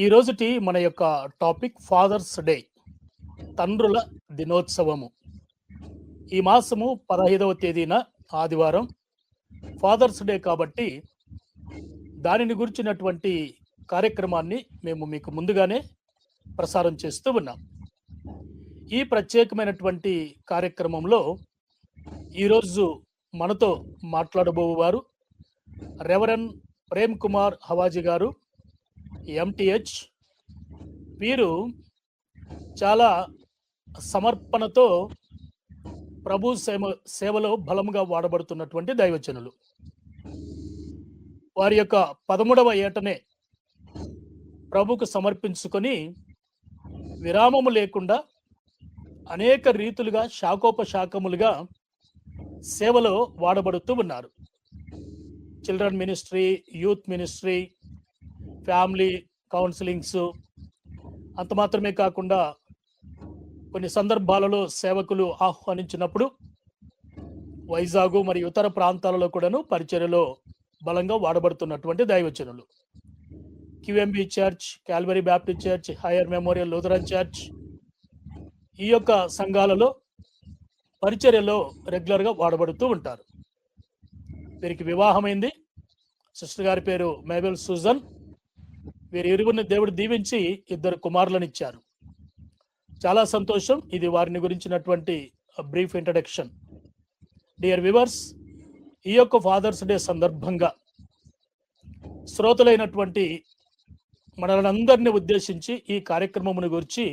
ఈ రోజుటి మన యొక్క టాపిక్ ఫాదర్స్ డే, తండ్రుల దినోత్సవము. ఈ మాసము 15వ తేదీన ఆదివారం ఫాదర్స్ డే కాబట్టి దానిని గురించినటువంటి కార్యక్రమాన్ని మేము మీకు ముందుగానే ప్రసారం చేస్తూ ఉన్నాం. ఈ ప్రత్యేకమైనటువంటి కార్యక్రమంలో ఈరోజు మనతో మాట్లాడబోవారు రెవరెండ్ ప్రేమ్ కుమార్ హవాజీ గారు, ఎంటిహెచ్. వీరు చాలా సమర్పణతో ప్రభు సేవలో బలంగా వాడబడుతున్నటువంటి దైవజనులు. వారి యొక్క 13వ ఏటనే ప్రభుకు సమర్పించుకొని విరామము లేకుండా అనేక రీతులుగా శాఖోపశాఖములుగా సేవలో వాడబడుతూ ఉన్నారు. Children ministry, youth ministry, family counsellings, అంత మాత్రమే కాకుండా కొన్ని సందర్భాలలో సేవకులు ఆహ్వానించినప్పుడు వైజాగ్ మరియు ఇతర ప్రాంతాలలో కూడాను పరిచర్యలో బలంగా వాడబడుతున్నటువంటి దైవజనులు. QMB church, Calvary Baptist church, Heyer memorial Lutheran church, ఈ యొక్క సంఘాలలో పరిచర్యలో రెగ్యులర్గా వాడబడుతూ ఉంటారు. వీరికి వివాహమైంది. సిస్టర్ గారి పేరు మేబెల్ సూజన్. వీరి ఇరువురిని దేవుడు దీవించి 2 కుమారులను ఇచ్చారు. చాలా సంతోషం. ఇది వారిని గురించినటువంటి బ్రీఫ్ ఇంట్రడక్షన్. డియర్ వ్యూవర్స్, ఈ యొక్క ఫాదర్స్ డే సందర్భంగా శ్రోతలైనటువంటి మనలందరినీ ఉద్దేశించి ఈ కార్యక్రమమును గురించి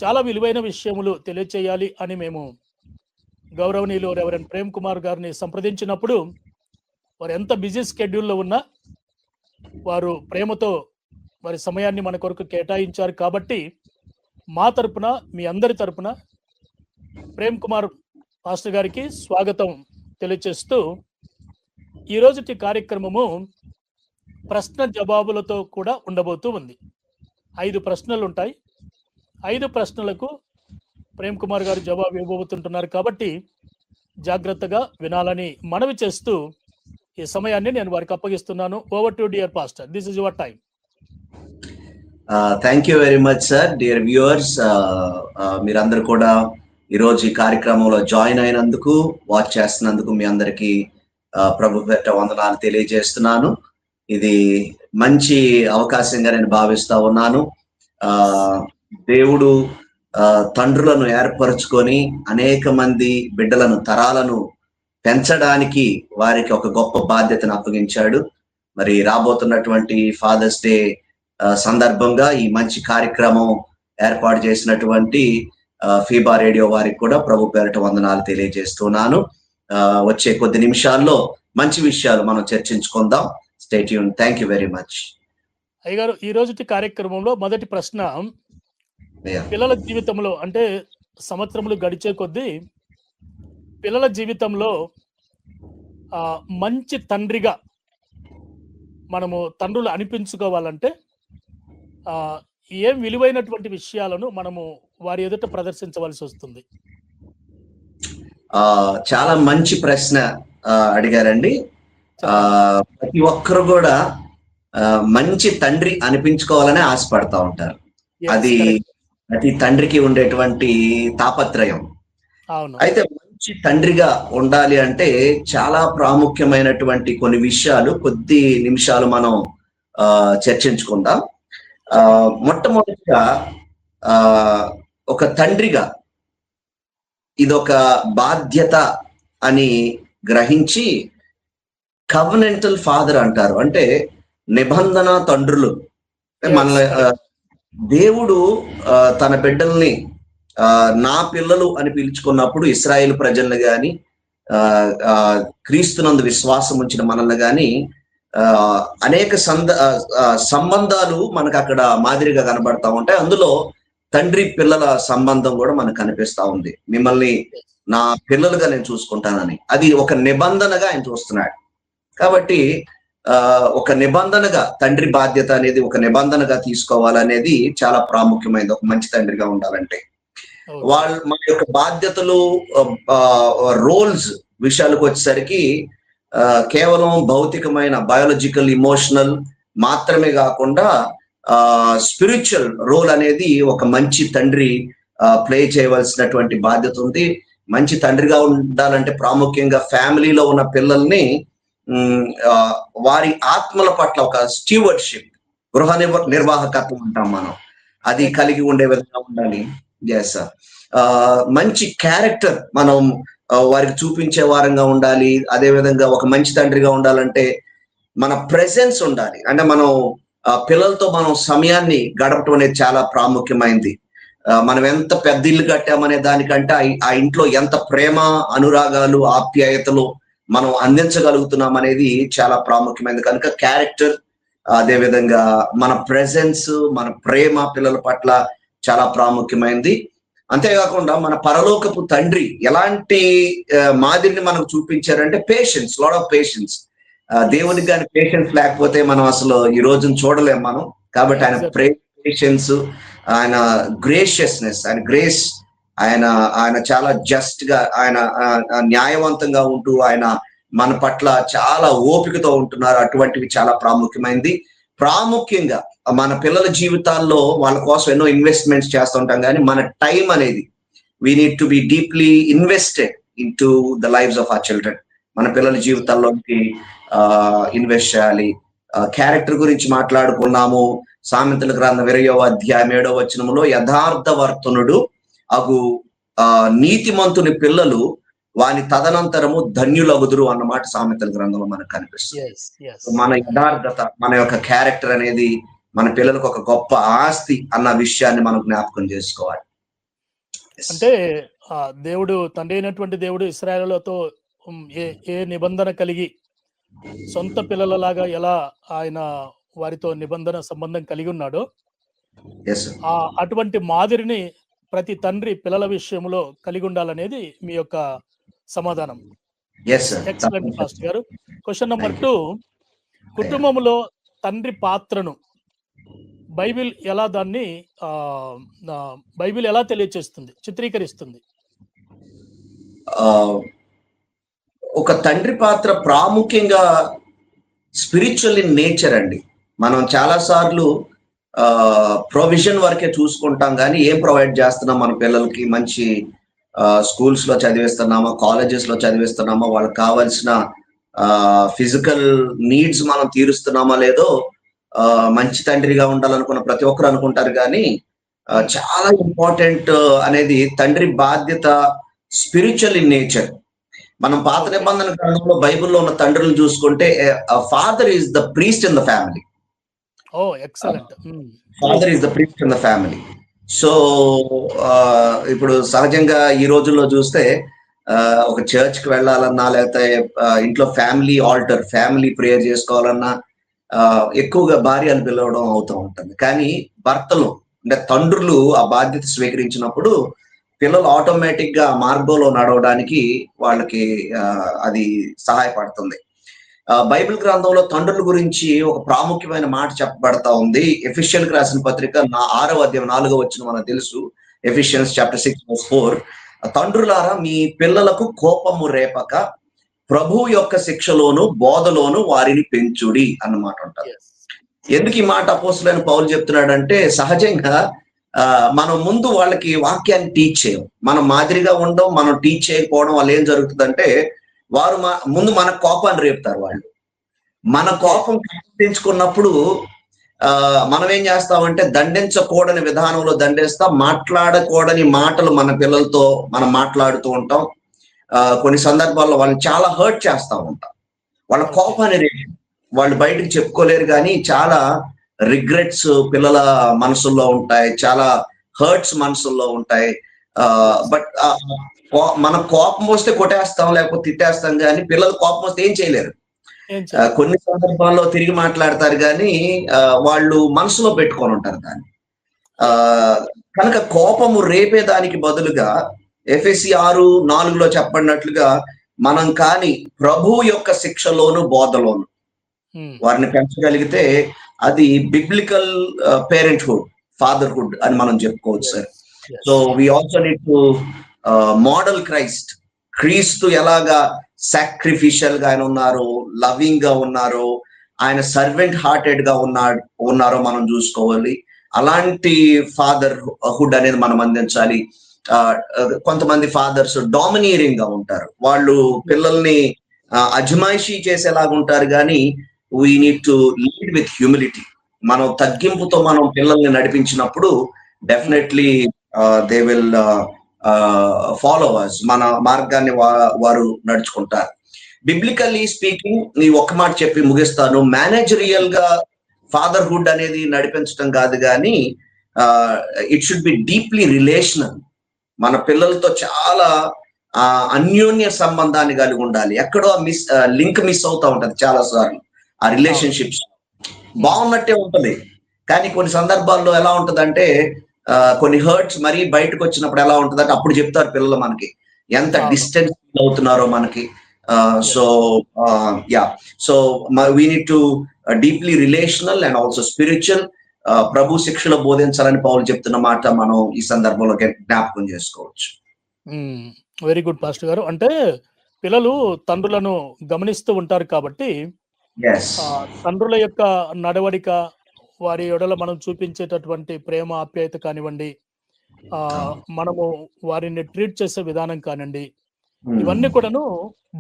చాలా విలువైన విషయములు తెలియచేయాలి అని మేము గౌరవనీయులు రెవరెండ్ ప్రేమ్ కుమార్ గారిని సంప్రదించినప్పుడు వారు ఎంత బిజీ స్కెడ్యూల్లో ఉన్నా వారు ప్రేమతో వారి సమయాన్ని మన కొరకు కేటాయించారు. కాబట్టి మా తరపున, మీ అందరి తరపున ప్రేమ్ కుమార్ పాస్టర్ గారికి స్వాగతం తెలియచేస్తూ ఈ రోజుటి కార్యక్రమము ప్రశ్న జవాబులతో కూడా ఉండబోతూ ఉంది. 5 ప్రశ్నలు ఉంటాయి. 5 ప్రశ్నలకు ప్రేమ్ కుమార్ గారు జవాబు ఇవ్వబోతుంటున్నారు. కాబట్టి జాగ్రత్తగా వినాలని మనవి చేస్తూ ఈ సమయాన్ని నేను వారికి అప్పగిస్తున్నాను. Over to dear pastor, this is your time. Thank you very much sir. Dear viewers, మీరందరూ కూడా ఈరోజు ఈ కార్యక్రమంలో జాయిన్ అయినందుకు, వాచ్ చేస్తున్నందుకు మీ అందరికీ ప్రభు పేరిట వందనాలు తెలియజేస్తున్నాను. ఇది మంచి అవకాశంగా నేను భావిస్తా ఉన్నాను. దేవుడు తండ్రులను ఏర్పరచుకొని అనేక మంది బిడ్డలను, తరాలను పెంచడానికి వారికి ఒక గొప్ప బాధ్యతను అప్పగించాడు. మరి రాబోతున్నటువంటి ఫాదర్స్ డే సందర్భంగా ఈ మంచి కార్యక్రమం ఏర్పాటు చేసినటువంటి ఫీబా రేడియో వారికి కూడా ప్రభు పేరిట వందనాలు తెలియజేస్తున్నాను. వచ్చే కొద్ది నిమిషాల్లో మంచి విషయాలు మనం చర్చించుకుందాం. Stay tune. Thank you very much. అయ్యగారు, ఈ రోజుటి కార్యక్రమంలో మొదటి ప్రశ్న, పిల్లల జీవితంలో అంటే సంవత్సరములు గడిచే కొద్దీ పిల్లల జీవితంలో మంచి తండ్రిగా మనము తండ్రులు అనిపించుకోవాలంటే ఏం విలువైనటువంటి విషయాలను మనము వారి ఎదుట ప్రదర్శించవలసి వస్తుంది? చాలా మంచి ప్రశ్న అడిగారండి. ప్రతి ఒక్కరు కూడా మంచి తండ్రి అనిపించుకోవాలనే ఆశపడతా ఉంటారు. అది ప్రతి తండ్రికి ఉండేటువంటి తాపత్రయం. అయితే మంచి తండ్రిగా ఉండాలి అంటే చాలా ప్రాముఖ్యమైనటువంటి కొన్ని విషయాలు కొద్ది నిమిషాలు మనం చర్చించుకుందాం. మొట్టమొదటిగా ఒక తండ్రిగా ఇదొక బాధ్యత అని గ్రహించి కవెనెంటల్ ఫాదర్ అంటారు. అంటే నిబంధన తండ్రులు. మన దేవుడు తన బిడ్డల్ని నా పిల్లలు అని పిలుచుకున్నప్పుడు ఇశ్రాయేలు ప్రజలను గాని, క్రీస్తునందు విశ్వాసం ఉంచిన మనల్ని గాని అనేక సంబంధాలు మనకు అక్కడ మాదిరిగా కనబడతా ఉంటాయి. అందులో తండ్రి పిల్లల సంబంధం కూడా మనకు కనిపిస్తా ఉంది. మిమ్మల్ని నా పిల్లలుగా నేను చూసుకుంటానని, అది ఒక నిబంధనగా ఆయన చూస్తున్నాడు. కాబట్టి ఒక నిబంధనగా తండ్రి బాధ్యత అనేది ఒక నిబంధనగా తీసుకోవాలనేది చాలా ప్రాముఖ్యమైనది ఒక మంచి తండ్రిగా ఉండాలంటే. మన యొక్క బాధ్యతలు, రోల్స్ విషయాలకు వచ్చేసరికి కేవలం భౌతికమైన బయాలజికల్, ఇమోషనల్ మాత్రమే కాకుండా స్పిరిచువల్ రోల్ అనేది ఒక మంచి తండ్రి ప్లే చేయవలసినటువంటి బాధ్యత ఉంది. మంచి తండ్రిగా ఉండాలంటే ప్రాముఖ్యంగా ఫ్యామిలీలో ఉన్న పిల్లల్ని వారి ఆత్మల పట్ల ఒక స్టీవర్డ్షిప్, గృహ నిర్వాహకత్వం అంటాం మనం, అది కలిగి ఉండే విధంగా ఉండాలి. మంచి క్యారెక్టర్ మనం వారికి చూపించే వారంగా ఉండాలి. అదే విధంగా ఒక మంచి తండ్రిగా ఉండాలంటే మన ప్రెసెన్స్ ఉండాలి. అంటే మనం పిల్లలతో మనం సమయాన్ని గడపడం అనేది చాలా ప్రాముఖ్యమైనది. మనం ఎంత పెద్ద ఇల్లు కట్టామనే దానికంటే ఆ ఇంట్లో ఎంత ప్రేమ, అనురాగాలు, ఆప్యాయతలు మనం అందించగలుగుతున్నాం అనేది చాలా ప్రాముఖ్యమైనది. కనుక క్యారెక్టర్, అదే విధంగా మన ప్రెసెన్స్, మన ప్రేమ పిల్లల పట్ల చాలా ప్రాముఖ్యమైనది. అంతేకాకుండా మన పరలోకపు తండ్రి ఎలాంటి మాదిరిని మనకు చూపించారంటే పేషెన్స్, లాట్ ఆఫ్ పేషెన్స్. దేవునికి కానీ పేషెన్స్ లేకపోతే మనం అసలు ఈ రోజును చూడలేం మనం. కాబట్టి ఆయన పేషెన్స్, ఆయన గ్రేషియస్నెస్, ఆయన గ్రేస్, ఆయన చాలా జస్ట్ గా, ఆయన న్యాయవంతంగా ఉంటూ ఆయన మన పట్ల చాలా ఓపికతో ఉంటున్నారు. అటువంటివి చాలా ప్రాముఖ్యమైనది. ప్రాముఖ్యంగా మన పిల్లల జీవితాల్లో వాళ్ళ కోసం ఎన్నో ఇన్వెస్ట్మెంట్స్ చేస్తుంటాం, కానీ మన టైం అనేది we need to be deeply invested into the lives of our children. మన పిల్లల జీవితాల్లోకి ఇన్వెస్ట్ చేయాలి. క్యారెక్టర్ గురించి మాట్లాడుకున్నాము. సామెతల గ్రంథం 20వ అధ్యాయం 7వ వచనములో యథార్థవర్తనుడు అగు నీతిమంతుని పిల్లలు వాని తదనంతరము ధన్యులగుదురు అన్నమాట సామెతల గ్రంథంలో మనకు కనిపిస్తుంది. మన యథార్థత, మన యొక్క క్యారెక్టర్ అనేది మన పిల్లలకు ఒక గొప్ప ఆస్తి అన్న విషయాన్ని మనం జ్ఞాపకం చేసుకోవాలి. అంటే దేవుడు, తండ్రి అయినటువంటి దేవుడు ఇశ్రాయేలులతో ఏ నిబంధన కలిగి సొంత పిల్లలలాగా ఎలా ఆయన వారితో నిబంధన సంబంధం కలిగి ఉన్నాడో, అటువంటి మాదిరిని ప్రతి తండ్రి పిల్లల విషయంలో కలిగి ఉండాలనేది మీ యొక్క సమాధానం. ఎక్సలెంట్ పాస్టర్ గారు. క్వశ్చన్ నెంబర్ 2, కుటుంబంలో తండ్రి పాత్రను బైబిల్ ఎలా తెలియచేస్తుంది, చిత్రీకరిస్తుంది? ఒక తండ్రి పాత్ర ప్రాముఖ్యంగా స్పిరిచువల్ ఇన్ నేచర్ అండి. మనం చాలా సార్లు ప్రొవిజన్ వరకే చూసుకుంటాం, కానీ ఏం ప్రొవైడ్ చేస్తున్నాం మన పిల్లలకి? మంచి స్కూల్స్ లో చదివిస్తున్నామా, కాలేజెస్ లో చదివిస్తున్నామా, వాళ్ళకి కావాల్సిన ఫిజికల్ నీడ్స్ మనం తీరుస్తున్నామా లేదో మంచి తండ్రిగా ఉండాలనుకున్న ప్రతి ఒక్కరు అనుకుంటారు. కానీ చాలా ఇంపార్టెంట్ అనేది తండ్రి బాధ్యత స్పిరిచువల్ ఇన్ నేచర్. మనం పాత నిబంధన గ్రంథంలో బైబిల్లో ఉన్న తండ్రులను చూసుకుంటే father is the priest in the family. Father is the priest in the family. So ఇప్పుడు సహజంగా ఈ రోజుల్లో చూస్తే ఒక చర్చ్ కి వెళ్ళాలన్నా, లేకపోతే ఇంట్లో ఫ్యామిలీ ఆల్టర్, ఫ్యామిలీ ప్రేయర్ చేసుకోవాలన్నా ఎక్కువగా భార్యలు పిలవడం అవుతూ ఉంటుంది. కానీ భర్తలు అంటే తండ్రులు ఆ బాధ్యత స్వీకరించినప్పుడు పిల్లలు ఆటోమేటిక్ గా మార్గంలో నడవడానికి వాళ్ళకి అది సహాయపడుతుంది. బైబిల్ గ్రంథంలో తండ్రుల గురించి ఒక ప్రాముఖ్యమైన మాట చెప్పబడతా ఉంది. ఎఫెసియన్లకు రాసిన పత్రిక 6వ అధ్యాయం 4వ వచనం మనకు తెలుసు. ఎఫెసియన్స్ చాప్టర్ 6:4, తండ్రులారా మీ పిల్లలకు కోపము రేపక ప్రభు యొక్క శిక్షలోను బోధలోను వారిని పెంచుడి అన్నమాట ఉంటారు. ఎందుకు ఈ మాట అపోస్తలుడైన పౌలు చెప్తున్నాడంటే, సహజంగా మనం ముందు వాళ్ళకి వాక్యాన్ని టీచ్ చేయం, మనం మాదిరిగా ఉండడం, మనం టీచ్ చేయకపోవడం వల్ల ఏం జరుగుతుందంటే వారు ముందు మన కోపాన్ని రేపుతారు. వాళ్ళు మన కోపం పెంచుకున్నప్పుడు మనం ఏం చేస్తామంటే దండించకూడని విధానంలో దండిస్తాం, మాట్లాడకూడని మాటలు మన పిల్లలతో మనం మాట్లాడుతూ ఉంటాం. కొన్ని సందర్భాల్లో వాళ్ళని చాలా హర్ట్ చేస్తూ ఉంటాం. వాళ్ళ కోపాన్ని రేపు వాళ్ళు బయటకు చెప్పుకోలేరు, కానీ చాలా రిగ్రెట్స్ పిల్లల మనసుల్లో ఉంటాయి, చాలా హర్ట్స్ మనసుల్లో ఉంటాయి. బట్ మన కోపం వస్తే కొట్టేస్తాం, లేకపోతే తిట్టేస్తాం, కానీ పిల్లలు కోపం వస్తే ఏం చేయలేరు. కొన్ని సందర్భాల్లో తిరిగి మాట్లాడతారు, కానీ వాళ్ళు మనసులో పెట్టుకొని ఉంటారు దాన్ని. కనుక కోపము రేపేదానికి బదులుగా ఎఫెసీ 6:4 చెప్పబడినట్లుగా మనం కానీ ప్రభు యొక్క శిక్షలోను బోధలోను, వారిని పెంచగలిగితే అది బిబ్లికల్ పేరెంట్హుడ్, ఫాదర్హుడ్ అని మనం చెప్పుకోవచ్చు sir. So we also need to model Christ. క్రీస్తు ఎలాగా సాక్రిఫిషియల్ గా ఆయన ఉన్నారు, లవింగ్ గా ఉన్నారు, ఆయన సర్వెంట్ హార్టెడ్ గా ఉన్నారో మనం చూసుకోవాలి. అలాంటి ఫాదర్హుడ్ అనేది మనం అందించాలి. కొంతమంది ఫాదర్స్ డామినీరింగ్ గా ఉంటారు, వాళ్ళు పిల్లల్ని అజమాయిషీ చేసేలాగా ఉంటారు, కానీ we need to lead with humility. మనం తగ్గింపుతో మనం పిల్లల్ని నడిపించినప్పుడు definitely they will follow us, మన మార్గాన్ని వారు నడుచుకుంటారు. బిబ్లికల్లీ స్పీకింగ్, నీ ఒక్క మాట చెప్పి ముగిస్తాను. మేనేజరియల్ గా ఫాదర్హుడ్ అనేది నడిపించడం కాదు, కానీ it should be deeply relational. మన పిల్లలతో చాలా అన్యోన్య సంబంధాన్ని కలిగి ఉండాలి. ఎక్కడో లింక్ మిస్ అవుతా ఉంటది చాలా సార్లు. ఆ రిలేషన్షిప్స్ బాగున్నట్టే ఉంటది, కానీ కొన్ని సందర్భాల్లో ఎలా ఉంటదంటే కొన్ని హర్ట్స్ మరీ బయటకు వచ్చినప్పుడు ఎలా ఉంటదంటే అప్పుడు చెప్తారు పిల్లలు మనకి ఎంత డిస్టెన్స్ అవుతున్నారో మనకి. So we need to deeply relational and also spiritual. ప్రభు శిక్షలో బోధించాలని పౌలు చెప్తున్న మాట మనం ఈ సందర్భంలో జ్ఞాపకం చేసుకోవచ్చు. వెరీ గుడ్ పాస్టర్ గారు. అంటే పిల్లలు తండ్రులను గమనిస్తూ ఉంటారు కాబట్టి తండ్రుల యొక్క నడవడిక, వారి ఎడల మనం చూపించేటటువంటి ప్రేమ, ఆప్యాయత కానివ్వండి, మనము వారిని ట్రీట్ చేసే విధానం కానివ్వండి, ఇవన్నీ కూడాను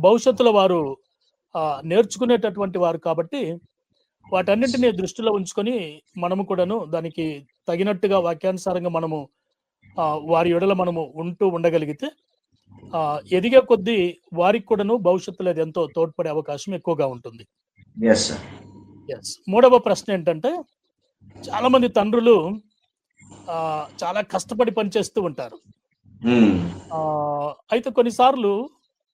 భవిష్యత్తులో వారు నేర్చుకునేటటువంటి వారు కాబట్టి వాటన్నింటినీ దృష్టిలో ఉంచుకొని మనము కూడాను దానికి తగినట్టుగా వాక్యానుసారంగా మనము వారి ఎడల మనము ఉండగలిగితే ఎదిగే కొద్దీ వారికి కూడాను భవిష్యత్తులో అది ఎంతో తోడ్పడే అవకాశం ఎక్కువగా ఉంటుంది. మూడవ ప్రశ్న ఏంటంటే, చాలా మంది తండ్రులు చాలా కష్టపడి పనిచేస్తూ ఉంటారు. అయితే కొన్నిసార్లు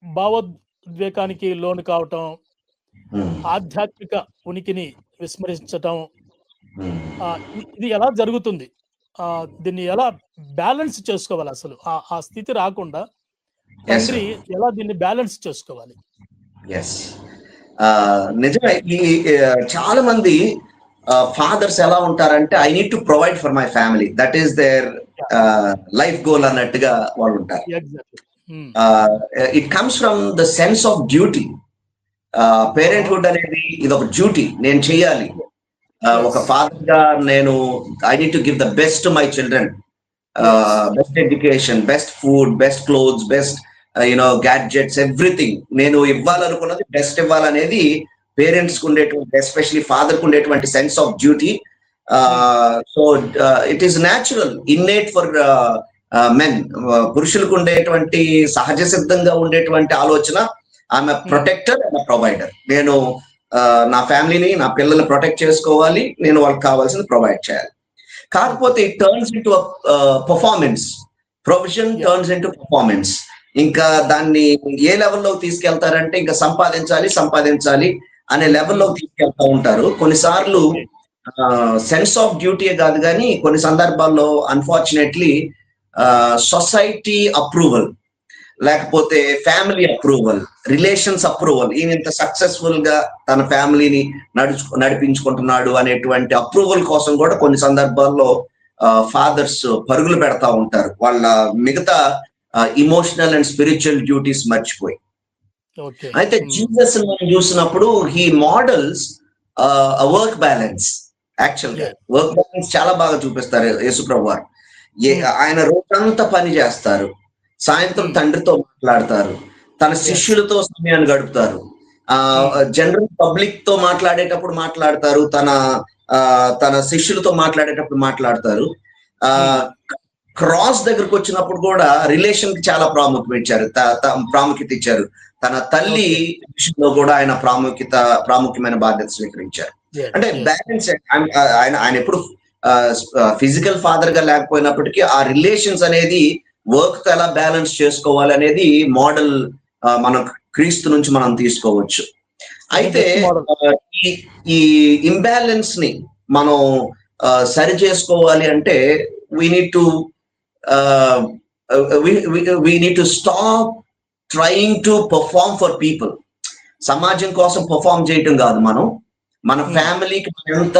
భావోద్వేగానికి లోను కావటం, ఆధ్యాత్మిక ఉనికిని విస్మరించటం, ఇది ఎలా జరుగుతుంది? దీన్ని ఎలా బ్యాలెన్స్ చేసుకోవాలి? అసలు ఆ స్థితి రాకుండా తండ్రి ఎలా దీన్ని బ్యాలెన్స్ చేసుకోవాలి? నిజమే. ఈ చాలా మంది ఫాదర్స్ ఎలా ఉంటారంటే, I need to provide for my family, that is their life goal అన్నట్టుగా వాళ్ళు ఉంటారు. It comes from the sense of duty. Parenthood అనేది ఇది ఒక డ్యూటీ, నేను చేయాలి. ఒక ఫాదర్ గా నేను I need to give the best to my children, best education, best food, best clothes, best gadgets, everything నేను ఇవ్వాలనుకున్నది బెస్ట్ ఇవ్వాలనేది పేరెంట్స్ కు ఉండేటువంటి, ఎస్పెషలీ ఫాదర్ కు ఉండేటువంటి sense of duty. So it is natural, innate for men. పురుషులకు ఉండేటువంటి సహజ సిద్ధంగా ఉండేటువంటి ఆలోచన, ఐఎమ్ ప్రొటెక్టర్ అండ్ ప్రొవైడర్. నేను నా ఫ్యామిలీని, నా పిల్లల్ని ప్రొటెక్ట్ చేసుకోవాలి, నేను వాళ్ళకి కావాల్సింది ప్రొవైడ్ చేయాలి. కాకపోతే it turns into performance. Provision turns into performance. ఇంకా దాన్ని ఏ లెవెల్లోకి తీసుకెళ్తారంటే, ఇంకా సంపాదించాలి అనే లెవెల్లోకి తీసుకెళ్తా ఉంటారు. కొన్నిసార్లు సెన్స్ ఆఫ్ డ్యూటీ కాదు, కానీ కొన్ని సందర్భాల్లో అన్ఫార్చునేట్లీ సొసైటీ అప్రూవల్, లేకపోతే ఫ్యామిలీ అప్రూవల్, రిలేషన్స్ అప్రూవల్, ఈయన ఇంత సక్సెస్ఫుల్ గా తన ఫ్యామిలీని నడిపించుకుంటున్నాడు అనేటువంటి అప్రూవల్ కోసం కూడా కొన్ని సందర్భాల్లో ఫాదర్స్ పరుగులు పెడతా ఉంటారు, వాళ్ళ మిగతా ఇమోషనల్ అండ్ స్పిరిచువల్ డ్యూటీస్ మర్చిపోయి. అయితే జీసస్ మనం చూసినప్పుడు he models work balance. Actual గా వర్క్ బ్యాలెన్స్ చాలా బాగా చూపిస్తారు యేసుప్రభు వారు. ఆయన రోజంతా పని చేస్తారు, సాయంత్రం తండ్రితో మాట్లాడతారు, తన శిష్యులతో సమయాన్ని గడుపుతారు, జనరల్ పబ్లిక్ తో మాట్లాడేటప్పుడు మాట్లాడతారు, తన శిష్యులతో మాట్లాడేటప్పుడు మాట్లాడతారు. క్రాస్ దగ్గరకు వచ్చినప్పుడు కూడా రిలేషన్ కి చాలా ప్రాముఖ్యత ఇచ్చారు. తన తల్లి విషయంలో కూడా ఆయన ప్రాముఖ్యమైన బాధ్యత స్వీకరించారు. అంటే బ్యాలెన్స్, ఆయన ఎప్పుడు ఫిజికల్ ఫాదర్ గా లేకపోయినప్పటికీ ఆ రిలేషన్స్ అనేది వర్క్ తో ఎలా బ్యాలెన్స్ చేసుకోవాలి అనేది మోడల్ మనం క్రీస్తు నుంచి మనం తీసుకోవచ్చు. అయితే ఈ ఇంబ్యాలెన్స్ ని మనం సరి చేసుకోవాలి అంటే we need to stop trying to perform for people. సమాజం కోసం పర్ఫామ్ చేయటం కాదు, మనం మన ఫ్యామిలీకి ఎంత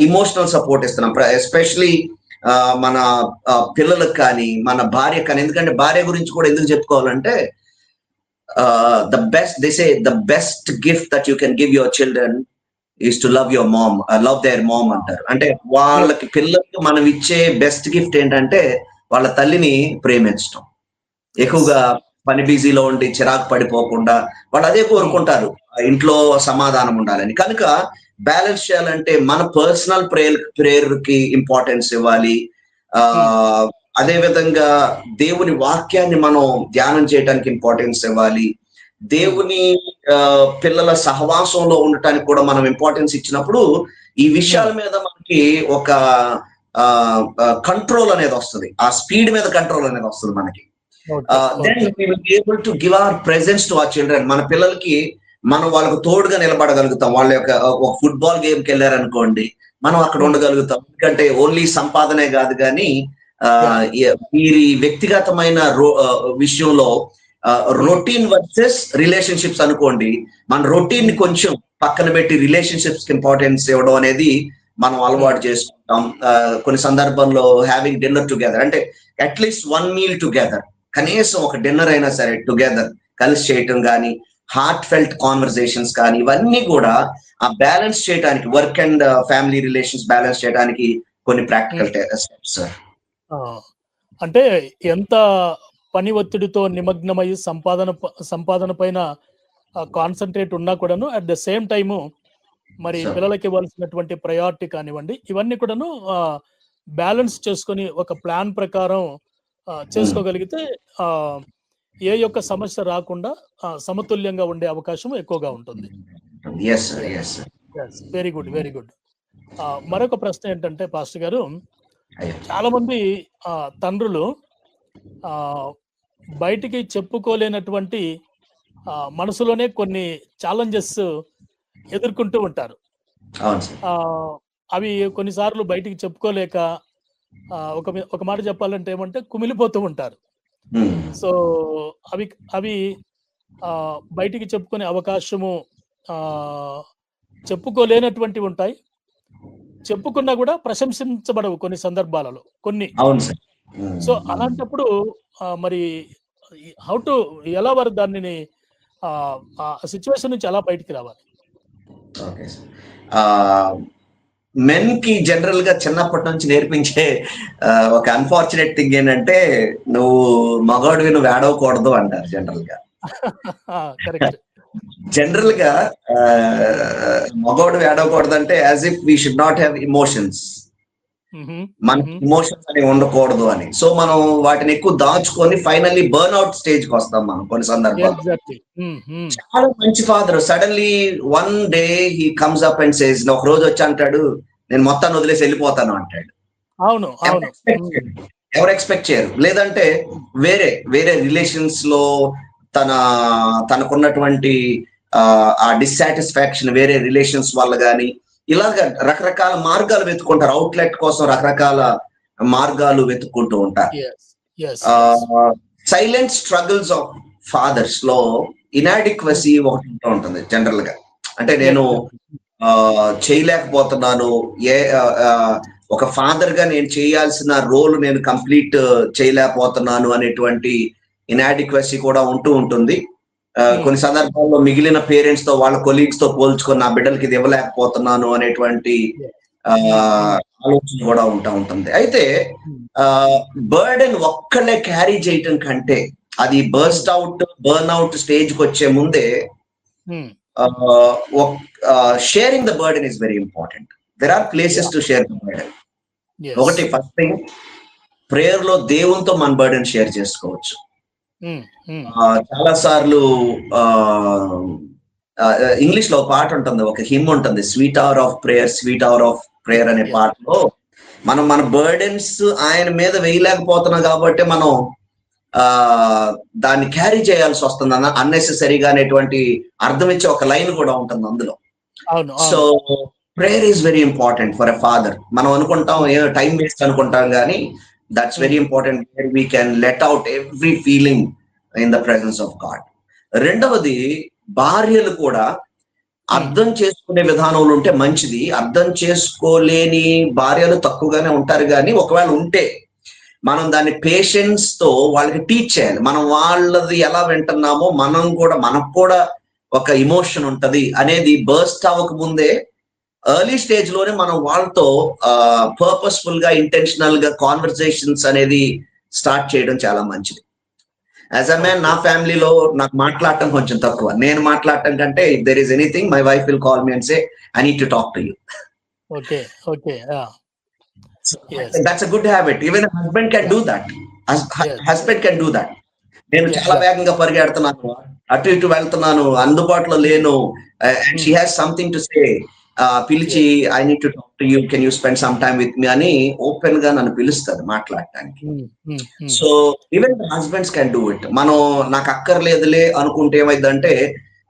ఇమోషనల్ సపోర్ట్ ఇస్తున్నాం, ఎస్పెషలీ మన పిల్లలకు కానీ మన భార్య కానీ. ఎందుకంటే భార్య గురించి కూడా ఎందుకు చెప్పుకోవాలంటే, the best gift that you can give your children is to love your mom, love their mom అంటారు. అంటే వాళ్ళకి పిల్లలకి మనం ఇచ్చే బెస్ట్ గిఫ్ట్ ఏంటంటే వాళ్ళ తల్లిని ప్రేమించడం. ఎక్కువగా పని బిజీలో ఉండి చిరాకు పడిపోకుండా వాళ్ళు అదే కోరుకుంటారు, ఇంట్లో సమాధానం ఉండాలని. కనుక బ్యాలెన్స్ చేయాలంటే మన పర్సనల్ ప్రేయర్ కి ఇంపార్టెన్స్ ఇవ్వాలి. అదే విధంగా దేవుని వాక్యాన్ని మనం ధ్యానం చేయడానికి ఇంపార్టెన్స్ ఇవ్వాలి. దేవుని పిల్లల సహవాసంలో ఉండటానికి కూడా మనం ఇంపార్టెన్స్ ఇచ్చినప్పుడు ఈ విషయాల మీద మనకి ఒక కంట్రోల్ అనేది వస్తుంది, ఆ స్పీడ్ మీద కంట్రోల్ అనేది వస్తుంది మనకి. Then we will be able to give our presence to our children. మన పిల్లలకి మనం వాళ్ళకు తోడుగా నిలబడగలుగుతాం. వాళ్ళ యొక్క ఒక ఫుట్బాల్ గేమ్కి వెళ్ళారనుకోండి, మనం అక్కడ ఉండగలుగుతాం. ఎందుకంటే ఓన్లీ సంపాదనే కాదు కానీ వీరి వ్యక్తిగతమైన విషయంలో రొటీన్ వర్సెస్ రిలేషన్షిప్స్ అనుకోండి, మన రొటీన్ ని కొంచెం పక్కన పెట్టి రిలేషన్షిప్స్ కి ఇంపార్టెన్స్ ఇవ్వడం అనేది మనం అలవాటు చేసుకుంటాం. కొన్ని సందర్భంలో హ్యావింగ్ డిన్నర్ టుగెదర్, అంటే అట్లీస్ట్ 1 మీల్ టుగెదర్, కనీసం ఒక డిన్నర్ అయినా సరే టుగెదర్ కలిసి చేయటం కానీ, హార్ట్ ఫెల్ట్ కాన్వర్సేషన్స్ కానీ, ఇవన్నీ కూడా ఆ బ్యాలెన్స్ చేయడానికి, work and family relations balance చేయడానికి కొన్ని ప్రాక్టికల్ స్టెప్స్. అంటే ఎంత పని ఒత్తిడితో నిమగ్నమై సంపాదన పైన కాన్సన్ట్రేట్ ఉన్నా కూడాను అట్ ద సేమ్ టైము మరి పిల్లలకి ఇవ్వాల్సినటువంటి ప్రయారిటీ కానివ్వండి, ఇవన్నీ కూడాను బ్యాలెన్స్ చేసుకొని ఒక ప్లాన్ ప్రకారం చేసుకోగలిగితే ఏ యొక్క సమస్య రాకుండా సమతుల్యంగా ఉండే అవకాశం ఎక్కువగా ఉంటుంది. Very good, very good. మరొక ప్రశ్న ఏంటంటే పాస్టర్ గారు, చాలా మంది తండ్రులు బయటికి చెప్పుకోలేనటువంటి మనసులోనే కొన్ని ఛాలెంజెస్ ఎదుర్కొంటూ ఉంటారు. అవి కొన్నిసార్లు బయటికి చెప్పుకోలేక ఒక మాట చెప్పాలంటే ఏమంటే కుమిలిపోతూ ఉంటారు. సో అవి బయటికి చెప్పుకునే అవకాశము చెప్పుకోలేనటువంటివి ఉంటాయి. చెప్పుకున్నా కూడా ప్రశంసించబడవు కొన్ని సందర్భాలలో కొన్ని. సో అలాంటప్పుడు మరి ఎలా వారు దానిని సిచ్యువేషన్ నుంచి ఎలా బయటికి రావాలి? మెన్ కి జనరల్ గా చిన్నప్పటి నుంచి నేర్పించే ఒక అన్ఫార్చునేట్ థింగ్ ఏంటంటే, నువ్వు మగవాడివి నువ్వు ఏడవకూడదు అంటారు జనరల్ గా. జనరల్ గా మగవాడు ఏడవకూడదు అంటే as if we should not have emotions, మనకి ఇమోషన్స్ అనేవి ఉండకూడదు అని. సో మనం వాటిని ఎక్కువ దాచుకొని ఫైనల్లీ బర్న్ అవుట్ స్టేజ్ కి వస్తాం మనం కొన్ని సందర్భాలు. చాలా మంచి father suddenly one day he comes up and says, ఒక రోజు వచ్చి అంటాడు నేను మొత్తాన్ని వదిలేసి వెళ్ళిపోతాను అంటాడు. అవును, ఎవరు ఎక్స్పెక్ట్ చేయరు. లేదంటే వేరే రిలేషన్స్ లో తనకున్నటువంటి ఆ డిస్సాటిస్ఫాక్షన్ వేరే రిలేషన్స్ వల్ల గానీ ఇలాగ రకరకాల మార్గాలు వెతుక్కుంటారు, అవుట్లెట్ కోసం రకరకాల మార్గాలు వెతుక్కుంటూ ఉంటారు. సైలెంట్ స్ట్రగుల్స్ ఆఫ్ ఫాదర్స్ లో ఇనాడిక్వసీ ఒకటి ఉంటుంది జనరల్ గా. అంటే నేను చేయలేకపోతున్నాను, ఒక ఫాదర్ గా నేను చేయాల్సిన రోల్ నేను కంప్లీట్ చేయలేకపోతున్నాను అనేటువంటి ఇనాడిక్వసీ కూడా ఉంటూ ఉంటుంది. కొన్ని సందర్భాల్లో మిగిలిన పేరెంట్స్ తో వాళ్ళ కొలీగ్స్ తో పోల్చుకొని నా బిడ్డలకి ఇది ఇవ్వలేకపోతున్నాను అనేటువంటి ఆలోచన కూడా ఉంటుంది. అయితే బర్డెన్ ఒక్కళ్ళే క్యారీ చేయటం కంటే అది బర్న్ అవుట్ స్టేజ్ కి వచ్చే ముందే sharing the burden is very important. There are places to share the burden. ఒకటి, ఫస్ట్ థింగ్, ప్రేయర్ లో దేవునితో మన బర్డెన్ షేర్ చేసుకోవచ్చు. చాలా సార్లు ఇంగ్లీష్ లో పాట ఉంటుంది, ఒక హిమ్ ఉంటుంది, స్వీట్ అవర్ ఆఫ్ ప్రేయర్ అనే పాటలో మనం మన బర్డెన్స్ ఆయన మీద వేయలేకపోతున్నాం కాబట్టి మనం దాన్ని క్యారీ చేయాల్సి వస్తుంది అన్నెసెసరీగా అనేటువంటి అర్థం ఇచ్చే ఒక లైన్ కూడా ఉంటుంది అందులో. So prayer is very important for a father. మనం అనుకుంటాం ఏదో టైం వేస్ట్ అనుకుంటాం కానీ that's very important, where we can let out every feeling in the presence of God. రెండవది, భార్యలు కూడా అర్థం చేసుకునే విధానంలో ఉంటే మంచిది. అర్థం చేసుకోలేని భార్యలు తక్కువగానే ఉంటారు కానీ ఒకవేళ ఉంటే మనం దాన్ని పేషెన్స్ తో వాళ్ళకి టీచ్ చేయాలి. మనం వాళ్ళది ఎలా వింటున్నామో మనకు కూడా ఒక ఎమోషన్ ఉంటది అనేది బర్స్ట్ అవ్వక ముందే ఎర్లీ స్టేజ్ లోనే మనం వాళ్ళతో పర్పస్ఫుల్ గా ఇంటెన్షనల్ గా కాన్వర్సేషన్స్ అనేది స్టార్ట్ చేయడం చాలా మంచిది. యాజ్ అ మ్యాన్, నా ఫ్యామిలీలో నాకు మాట్లాడటం కొంచెం తక్కువ. నేను మాట్లాడటం కంటే if there is anything my wife will call me and say I need to talk to you. Okay. Okay. That's a good habit. Even husband can do that. Husband can do that. నేను చాలా వేగంగా పరిగెడుతున్నాను, అటు ఇటు వెళ్తున్నాను, అందుబాటులో లేను, and she has something to say, పిలిచి I need to talk to you, can you spend some time with me అని ఓపెన్ గా నన్ను పిలుస్తుంది మాట్లాడటానికి. So even husbands can do it. మనం నాకు అక్కర్లేదులే అనుకుంటే ఏమైందంటే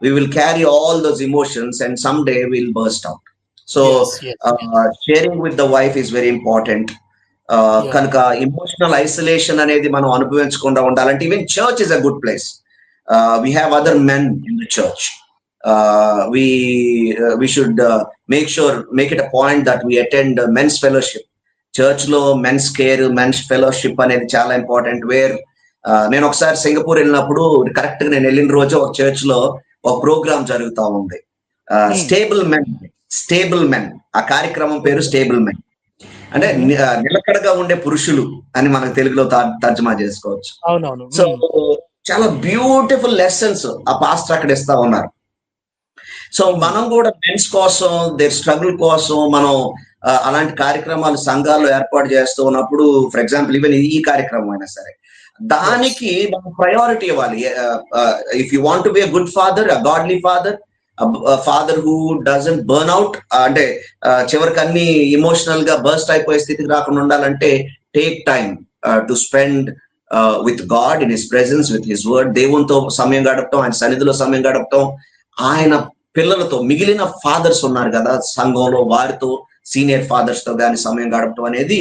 we will carry all those emotions and some day will burst out. So sharing with the wife is very important. కనుక ఎమోషనల్ ఐసోలేషన్ అనేది మనం అనుభవించకుండా ఉండాలంటే even church is a good place. We have other men in the church. We should make it a point that we attend men's fellowship. Church లో men's care, men's fellowship అనేది చాలా important. నేను ఒకసారి Singapore వెళ్ళినప్పుడు correct గా నేను వెళ్ళిన రోజు ఒక చర్చ్ లో ఒక ప్రోగ్రామ్ జరుగుతా ఉంది, స్టేబుల్ మెన్. ఆ కార్యక్రమం పేరు స్టేబుల్ మెన్, అంటే నిలకడగా ఉండే పురుషులు అని మనకు తెలుగులో తర్జుమా చేసుకోవచ్చు. సో చాలా బ్యూటిఫుల్ లెసన్స్ ఆ పాస్టర్ అక్కడ ఇస్తా ఉన్నారు. సో మనం కూడా మెన్స్ కోసం, దేర్ స్ట్రగుల్ కోసం మనం అలాంటి కార్యక్రమాలు సంఘాల్లో ఏర్పాటు చేస్తూ ఉన్నప్పుడు, ఫర్ ఎగ్జాంపుల్ ఈవెన్ ఈ కార్యక్రమం అయినా సరే, దానికి మనం ప్రయారిటీ ఇవ్వాలి. If you want to be a good father, a godly father, father who doesn't burn out, అంటే చివరికి అన్ని ఎమోషనల్ గా బర్స్ట్ అయిపోయే స్థితికి రాకుండా ఉండాలంటే take time to spend with God in his presence, with his word. దేవునితో సమయం గడపటం, ఆయన సన్నిధిలో సమయం గడపటం, ఆయన పిల్లలతో, మిగిలిన ఫాదర్స్ ఉన్నారు కదా సంఘంలో, వారితో, సీనియర్ ఫాదర్స్ తో గాని సమయం గడపటం అనేది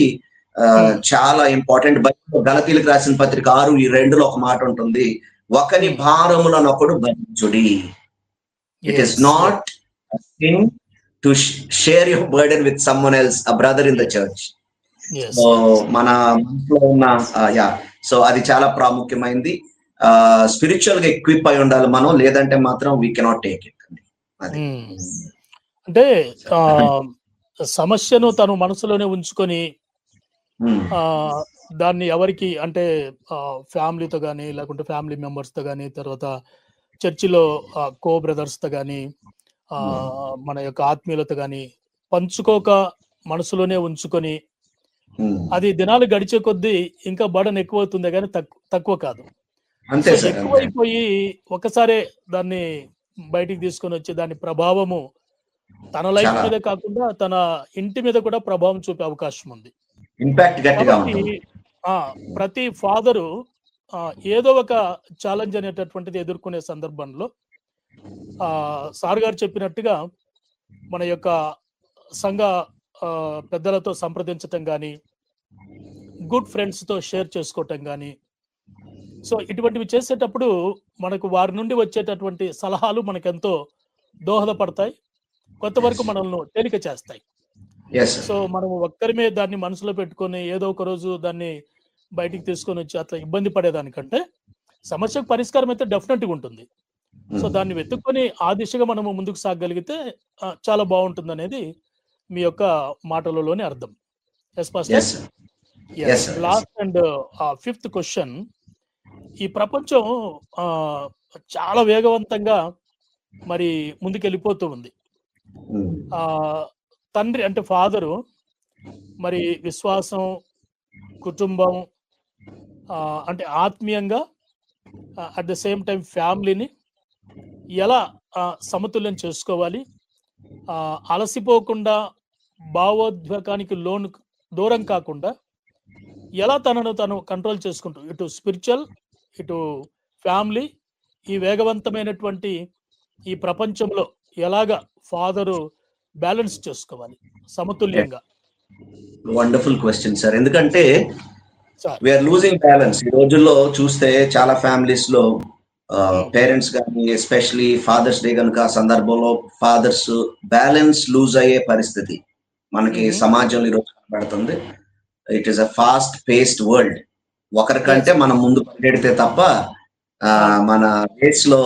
చాలా ఇంపార్టెంట్. గలతీలకు రాసిన పత్రిక 6:2 ఒక మాట ఉంటుంది, ఒకని భారములను ఒకడు భరించుడి. It is not sin to share your burden with someone else, a brother in the church. So మన మనసులో ఉన్న సో అది చాలా ప్రాముఖ్యమైనది. స్పిరిచువల్ గా ఎక్విప్ అయి ఉండాలి మనం, లేదంటే మాత్రం వీ కెనాట్ టేక్ ఇట్. అంటే సమస్యను తను మనసులోనే ఉంచుకొని దాన్ని ఎవరికి అంటే ఫ్యామిలీతో కానీ, లేకుంటే ఫ్యామిలీ మెంబర్స్తో కానీ, తర్వాత చర్చిలో కో బ్రదర్స్తో కానీ, మన యొక్క ఆత్మీయులతో కానీ పంచుకోక మనసులోనే ఉంచుకొని, అది దినాలు గడిచే కొద్దీ ఇంకా బర్డన్ ఎక్కువ అవుతుంది కానీ తక్కువ కాదు. ఎక్కువైపోయి ఒకసారి దాన్ని బయటికి తీసుకొని వచ్చి దాని ప్రభావము తన లైఫ్ మీద కాకుండా తన ఇంటి మీద కూడా ప్రభావం చూపే అవకాశం ఉంది. ప్రతి ఫాదరు ఏదో ఒక ఛాలెంజ్ అనేటటువంటిది ఎదుర్కొనే సందర్భంలో సార్ గారు చెప్పినట్టుగా మన యొక్క సంఘ పెద్దలతో సంప్రదించటం కానీ, గుడ్ ఫ్రెండ్స్ తో షేర్ చేసుకోవటం కానీ, సో ఇటువంటివి చేసేటప్పుడు మనకు వారి నుండి వచ్చేటటువంటి సలహాలు మనకెంతో దోహదపడతాయి, కొంతవరకు మనల్ని తేలిక చేస్తాయి. సో మనము ఒక్కరిమే దాన్ని మనసులో పెట్టుకొని ఏదో ఒక రోజు దాన్ని బయటికి తీసుకొని వచ్చి అట్లా ఇబ్బంది పడేదానికంటే సమస్యకు పరిష్కారం అయితే డెఫినెట్గా ఉంటుంది. సో దాన్ని వెతుక్కొని ఆ దిశగా మనము ముందుకు సాగగలిగితే చాలా బాగుంటుంది అనేది మీ యొక్క మాటలలోని అర్థం. Last and 5th question. ఈ ప్రపంచం చాలా వేగవంతంగా మరి ముందుకెళ్ళిపోతూ ఉంది. తండ్రి అంటే ఫాదరు మరి విశ్వాసం, కుటుంబం, అంటే ఆత్మీయంగా అట్ ద సేమ్ టైం ఫ్యామిలీని ఎలా సమతుల్యం చేసుకోవాలి, అలసిపోకుండా భావోద్వేగానికి దూరం కాకుండా ఎలా తనను తను కంట్రోల్ చేసుకుంటూ ఇటు స్పిరిచువల్, ఇటు ఫ్యామిలీ, ఈ వేగవంతమైనటువంటి ఈ ప్రపంచంలో ఎలాగా ఫాదరు బ్యాలెన్స్ చేసుకోవాలి సమతుల్యంగా? Wonderful question sir. ఎందుకంటే వీఆర్ లూజింగ్ బ్యాలెన్స్. ఈ రోజుల్లో చూస్తే చాలా ఫ్యామిలీస్ లో పేరెంట్స్ కానీ ఎస్పెషలీ ఫాదర్స్ డే కనుక ఆ సందర్భంలో ఫాదర్స్ బ్యాలెన్స్ లూజ్ అయ్యే పరిస్థితి మనకి సమాజంలో ఈరోజు కనబడుతుంది. It is a fast paced world. ఒకరికంటే మనం ముందు పరిగెడితే తప్ప మన రేస్ లో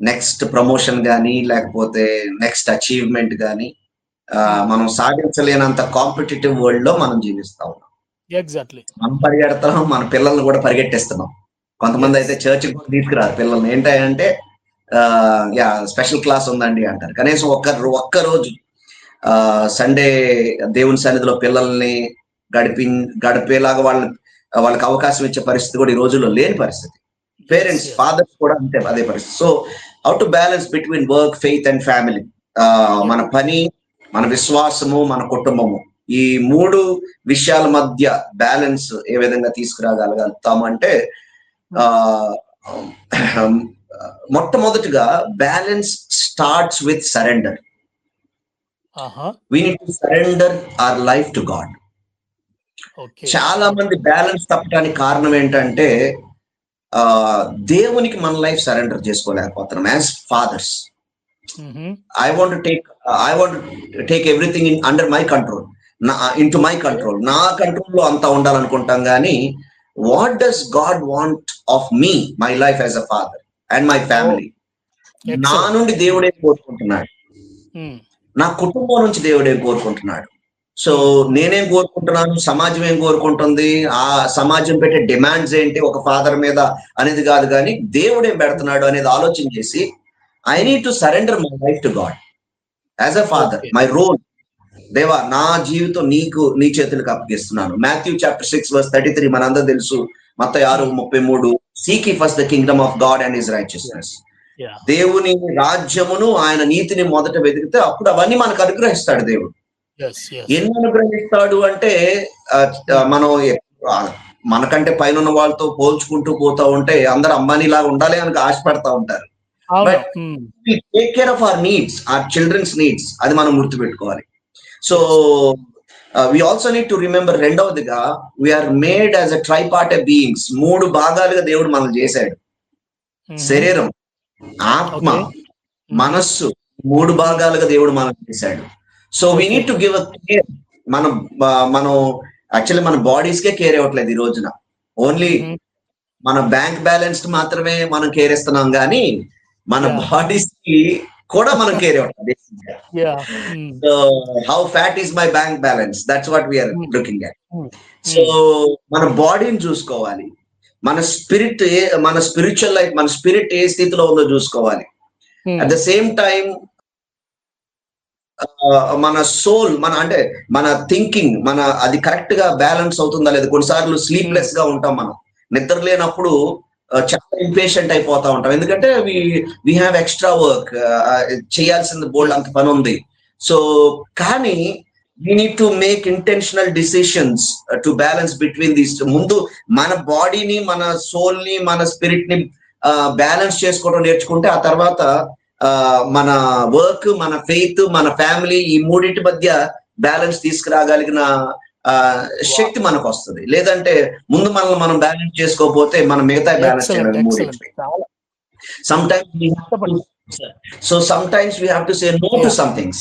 నెక్స్ట్ ప్రమోషన్ కానీ లేకపోతే నెక్స్ట్ అచీవ్మెంట్ కానీ మనం సాధించలేనంత కాంపిటేటివ్ వరల్డ్ లో మనం జీవిస్తా ఉన్నాం. ఎగ్జాక్ట్లీ. మనం పరిగెడతాం, మన పిల్లల్ని కూడా పరిగెట్టేస్తున్నాం. కొంతమంది అయితే చర్చికి కూడా తీసుకురారు పిల్లల్ని. ఏంటంటే స్పెషల్ క్లాస్ ఉందండి అంటారు. కనీసం ఒక్క రోజు సండే దేవుని సన్నిధిలో పిల్లల్ని గడిపేలాగా వాళ్ళకి అవకాశం ఇచ్చే పరిస్థితి కూడా ఈ రోజుల్లో లేని పరిస్థితి. పేరెంట్స్, ఫాదర్స్ కూడా అంతే అదే పరిస్థితి. So how to balance between work, faith and family. మన పని, మన విశ్వాసము, మన కుటుంబము, ఈ 3 విషయాల మధ్య బ్యాలెన్స్ ఏ విధంగా తీసుకురాగలుగుతాము అంటే మొట్టమొదటిగా balance starts with surrender. we need to surrender our life to God. చాలా మంది బ్యాలెన్స్ తప్పడానికి కారణం ఏంటంటే దేవునికి మన లైఫ్ సరెండర్ చేసుకోలేకపోతున్నాం. As fathers I want take everything under my control, into my control, నా కంట్రోల్లో అంతా ఉండాలనుకుంటాం. కానీ what does God want of me, my life as a father and my family? నా నుండి దేవుడే కోరుకుంటున్నాడు, నా కుటుంబం నుంచి దేవుడే కోరుకుంటున్నాడు. సో నేనేం కోరుకుంటున్నాను, సమాజం ఏం కోరుకుంటుంది, ఆ సమాజం పెట్టే డిమాండ్స్ ఏంటి ఒక ఫాదర్ మీద అనేది కాదు, కానీ దేవుడు ఏం పెడుతున్నాడు అనేది ఆలోచన చేసి I need to surrender my life to God as a father. My role, దేవా నా జీవితం నీ చేతులకు అప్పగిస్తున్నాను. మాథ్యూ చాప్టర్ 6:33 మనందరూ తెలుసు. మత్తయి 6:33 seek ye first the kingdom of God and his righteousness. దేవుని రాజ్యమును ఆయన నీతిని మొదట వెతికితే అప్పుడు అవన్నీ మనకు అనుగ్రహిస్తాడు దేవుడు. ఎన్ని అనుగ్రహిస్తాడు అంటే మనం మనకంటే పైన ఉన్న వాళ్ళతో పోల్చుకుంటూ పోతా ఉంటే అందరు అంబానీ లాగా ఉండాలి అని ఆశపడతా ఉంటారు. But take care of our needs, our children's needs, అది మనం గుర్తుపెట్టుకోవాలి. So we also need to remember, రెండవదిగా we are made as a tripartite beings. 3 భాగాలుగా దేవుడు మనం చేశాడు. శరీరం, ఆత్మ, మనస్సు, 3 భాగాలుగా దేవుడు మనం చేశాడు. So we need to give a care. మనం యాక్చువల్లీ మన బాడీస్ కే కేర్ ఇవ్వట్లేదు ఈ రోజున. ఓన్లీ మన బ్యాంక్ బ్యాలెన్స్ మాత్రమే మనం కేర్ ఇస్తున్నాం, కానీ మన బాడీస్ కి కూడా మనం కేర్ ఇవ్వట్లేదు. So how fat is my bank balance, that's what we're looking at. So మన బాడీని చూసుకోవాలి, మన స్పిరిచువల్ లైఫ్, మన స్పిరిట్ ఏ స్థితిలో ఉందో చూసుకోవాలి. అట్ ద సేమ్ టైం మన సోల్, మన థింకింగ్, అది కరెక్ట్ గా బ్యాలెన్స్ అవుతుందా లేదు. కొన్నిసార్లు స్లీప్లెస్ గా ఉంటాం, మనం నిద్ర లేనప్పుడు చాలా ఇంపేషెంట్ అయిపోతా ఉంటాం. ఎందుకంటే వి హ్యావ్ ఎక్స్ట్రా వర్క్, చేయాల్సిన బోల్డ్ అంత పని ఉంది. సో కానీ we need to make intentional decisions to balance between these. ముందు మన బాడీని, మన సోల్ ని, మన స్పిరిట్ ని బ్యాలెన్స్ చేసుకోవడం నేర్చుకుంటే ఆ తర్వాత మన వర్క్, మన ఫెయిత్, మన ఫ్యామిలీ, ఈ 3 మధ్య బ్యాలెన్స్ తీసుకురాగలిగిన శక్తి మనకు వస్తుంది. లేదంటే ముందు మనల్ని మనం బ్యాలెన్స్ చేసుకోకపోతే మనం మిగతా బ్యాలెన్స్ చేయడం 3. sometimes we have to say no to some things.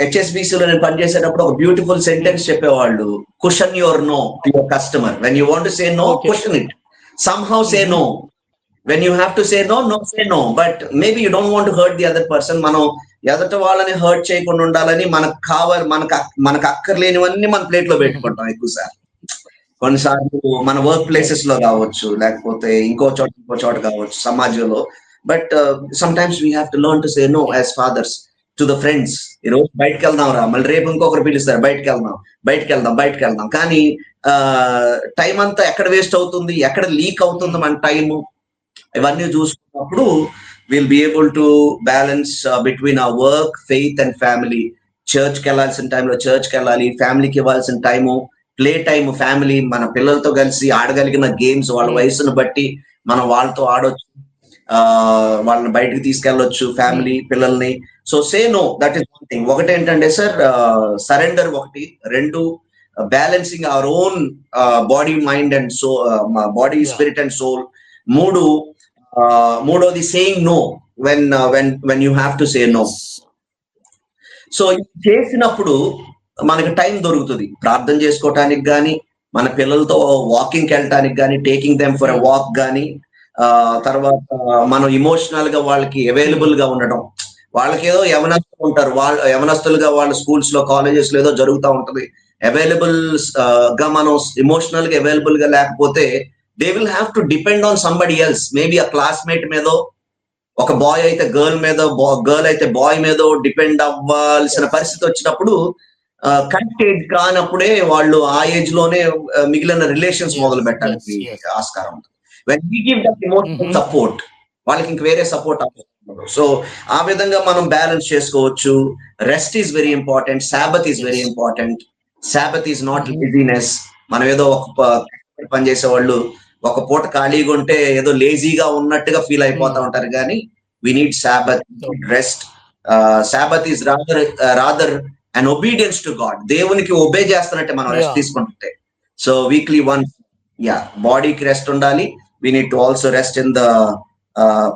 హెచ్ఎస్బిసిలో నేను పనిచేసేటప్పుడు ఒక బ్యూటిఫుల్ సెంటెన్స్ చెప్పేవాళ్ళు, question your no to your customer. When you want to say no, question it. somehow say no. when you have to say no, say no. but maybe you don't want to hurt the other person. మనం ఎదుట వాళ్ళని hurt చేయకుండా ఉండాలని మనకు అక్కర్లేనివన్నీ మన plate లో పెట్టుకుంటాం ఎక్కువసార్లు. కొన్నిసార్లు మన వర్క్ ప్లేసెస్ లో కావచ్చు, లేకపోతే ఇంకో చోట కావచ్చు, సమాజంలో. But sometimes we have to learn to say no as fathers to the friends. ఈరోజు బయటకు వెళ్దాం రా, మళ్ళీ రేపు ఇంకొకరు పిలుస్తారు, బయటకు వెళ్దాం. కానీ టైం అంతా ఎక్కడ వేస్ట్ అవుతుంది, ఎక్కడ లీక్ అవుతుంది మన టైము, ఇవన్నీ చూసుకున్నప్పుడు will be able to balance between hour work, faith and family. చర్చ్కి వెళ్ళాల్సిన టైంలో చర్చ్కి వెళ్ళాలి, ఫ్యామిలీకి ఇవ్వాల్సిన టైము, ప్లే టైం, ఫ్యామిలీ మన పిల్లలతో కలిసి ఆడగలిగిన గేమ్స్, వాళ్ళ వయసును బట్టి మనం వాళ్ళతో ఆడొచ్చు, వాళ్ళని బయటకు తీసుకెళ్ళొచ్చు, ఫ్యామిలీ పిల్లల్ని. So say no, that is one thing. ఒకటి ఏంటంటే సార్, సరెండర్ ఒకటి. 2 balancing our own body, mind and so body, Yeah. Spirit and soul. మూడోది saying no when you have to say no. Yes. So ఇది చేసినప్పుడు మనకి time దొరుకుతుంది ప్రార్థన చేసుకోవటానికి కానీ, మన పిల్లలతో వాకింగ్కి వెళ్ళటానికి కానీ, taking them for a walk కానీ, తర్వాత మనం ఇమోషనల్ గా వాళ్ళకి అవైలబుల్ గా ఉండడం. వాళ్ళకి ఏదో యవనస్తులు ఉంటారు, యవనస్తులుగా వాళ్ళ స్కూల్స్ లో, కాలేజెస్ లో ఏదో జరుగుతూ ఉంటది. అవైలబుల్ గా మనం ఇమోషనల్ గా అవైలబుల్ గా లేకపోతే they will have to depend on somebody else. Maybe ఆ క్లాస్మేట్ మీదో, ఒక బాయ్ అయితే గర్ల్ మీద, గర్ల్ అయితే బాయ్ మీద డిపెండ్ అవ్వాల్సిన పరిస్థితి వచ్చినప్పుడు, కనెక్టెడ్ కానప్పుడే వాళ్ళు ఆ ఏజ్ లోనే మిగిలిన రిలేషన్స్ మొదలు పెట్టడానికి ఆస్కారం ఉంటుంది. When we give that emotional support, వాళ్ళకి ఇంక వేరే సపోర్ట్ అవసరం. సో ఆ విధంగా మనం బ్యాలెన్స్ చేసుకోవచ్చు. Rest is very important, Sabbath is very important. Sabbath is not laziness. మనం ఏదో ఒక పని చేసే వాళ్ళు ఒక పూట ఖాళీగా ఉంటే ఏదో లేజీగా ఉన్నట్టుగా ఫీల్ అయిపోతా ఉంటారు, కానీ we need Sabbath, rest. Sabbath is rather and obedience to God. దేవునికి ఒబే చేస్తున్నట్టే మనం రెస్ట్ తీసుకుంటుంటే. సో వీక్లీ వన్స్, బాడీకి రెస్ట్ ఉండాలి. We need to also rest in the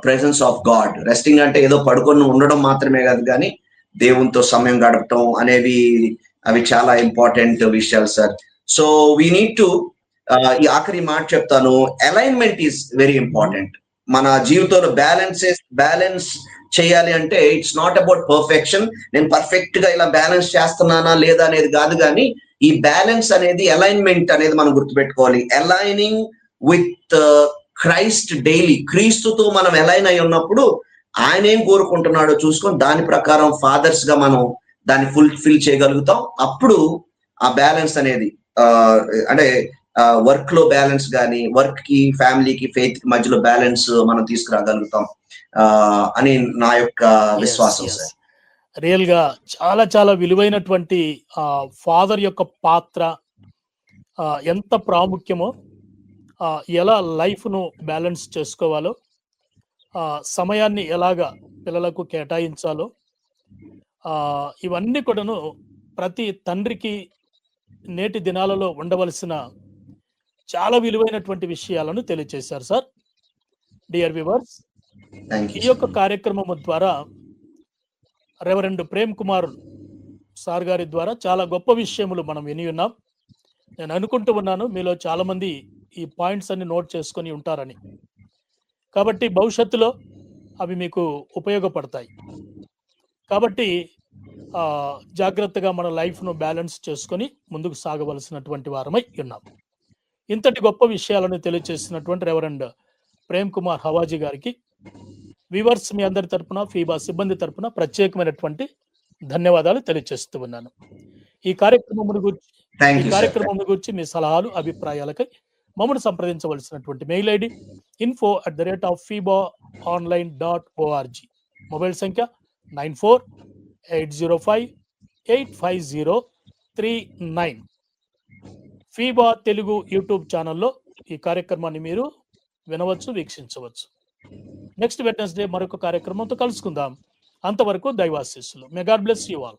presence of God. Resting అంటే ఏదో పడుకొని ఉండడం మాత్రమే కాదు, కానీ దేవునితో సమయం గడపటం అనేవి, అవి చాలా ఇంపార్టెంట్ విషయాలు sir. So we need to, ఈ ఆఖరి మాట చెప్తాను, అలైన్మెంట్ ఈస్ వెరీ ఇంపార్టెంట్. మన జీవితంలో బ్యాలెన్స్ చేయాలి అంటే ఇట్స్ నాట్ అబౌట్ పర్ఫెక్షన్. నేను పర్ఫెక్ట్ గా ఇలా బ్యాలెన్స్ చేస్తున్నానా లేదా అనేది కాదు, కానీ ఈ బ్యాలెన్స్ అనేది, అలైన్మెంట్ అనేది మనం గుర్తుపెట్టుకోవాలి. Aligning with Christ daily. క్రీస్తుతో మనం అలైన్ అయి ఉన్నప్పుడు ఆయన ఏం కోరుకుంటున్నాడో చూసుకొని దాని ప్రకారం ఫాదర్స్ గా మనం దాన్ని ఫుల్ఫిల్ చేయగలుగుతాం. అప్పుడు ఆ బ్యాలెన్స్ అనేది, అంటే వర్క్ లో బ్యాలెన్స్ కానీ, వర్క్ కి, ఫ్యామిలీకి, ఫెయిత్ కి మధ్యలో బ్యాలెన్స్ మనం తీసుకురాగలుగుతాం అని నా యొక్క విశ్వాసం సార్. రియల్ గా చాలా చాలా విలువైనటువంటి ఫాదర్ యొక్క పాత్ర ఎంత ప్రాముఖ్యమో, ఎలా లైఫ్ ను బ్యాలెన్స్ చేసుకోవాలో, సమయాన్ని ఎలాగా పిల్లలకు కేటాయించాలో, ఇవన్నీ కూడాను ప్రతి తండ్రికి నేటి దినాలలో ఉండవలసిన చాలా విలువైనటువంటి విషయాలను తెలియజేశారు సార్. డియర్ వ్యూవర్స్, ఈ యొక్క కార్యక్రమం ద్వారా రెవరెండ్ ప్రేమ్ కుమార్ సార్ గారి ద్వారా చాలా గొప్ప విషయములు మనం విని ఉన్నాం. నేను అనుకుంటూ ఉన్నాను మీలో చాలా మంది ఈ పాయింట్స్ అన్ని నోట్ చేసుకొని ఉంటారని. కాబట్టి భవిష్యత్తులో అవి మీకు ఉపయోగపడతాయి. కాబట్టి జాగ్రత్తగా మన లైఫ్ను బ్యాలెన్స్ చేసుకొని ముందుకు సాగవలసినటువంటి వారమై ఉన్నాం. ఇంతటి గొప్ప విషయాలను తెలియజేసినటువంటి రెవరెండ్ ప్రేమ్ కుమార్ హవాజీ గారికి వ్యూవర్స్ మీ అందరి తరపున, ఫీబా సిబ్బంది తరపున ప్రత్యేకమైనటువంటి ధన్యవాదాలు తెలియజేస్తూ ఉన్నాను. ఈ కార్యక్రమం గురించి మీ సలహాలు, అభిప్రాయాలకై మమ్మల్ని సంప్రదించవలసినటువంటి మెయిల్ ఐడి info@feebaonline.org. మొబైల్ సంఖ్య 9480585039. ఫీబా తెలుగు యూట్యూబ్ ఛానల్లో ఈ కార్యక్రమాన్ని మీరు వినవచ్చు, వీక్షించవచ్చు. నెక్స్ట్ వెడ్నెస్డే మరొక కార్యక్రమంతో కలుసుకుందాం. అంతవరకు దైవాశీస్సులు. May God bless you all.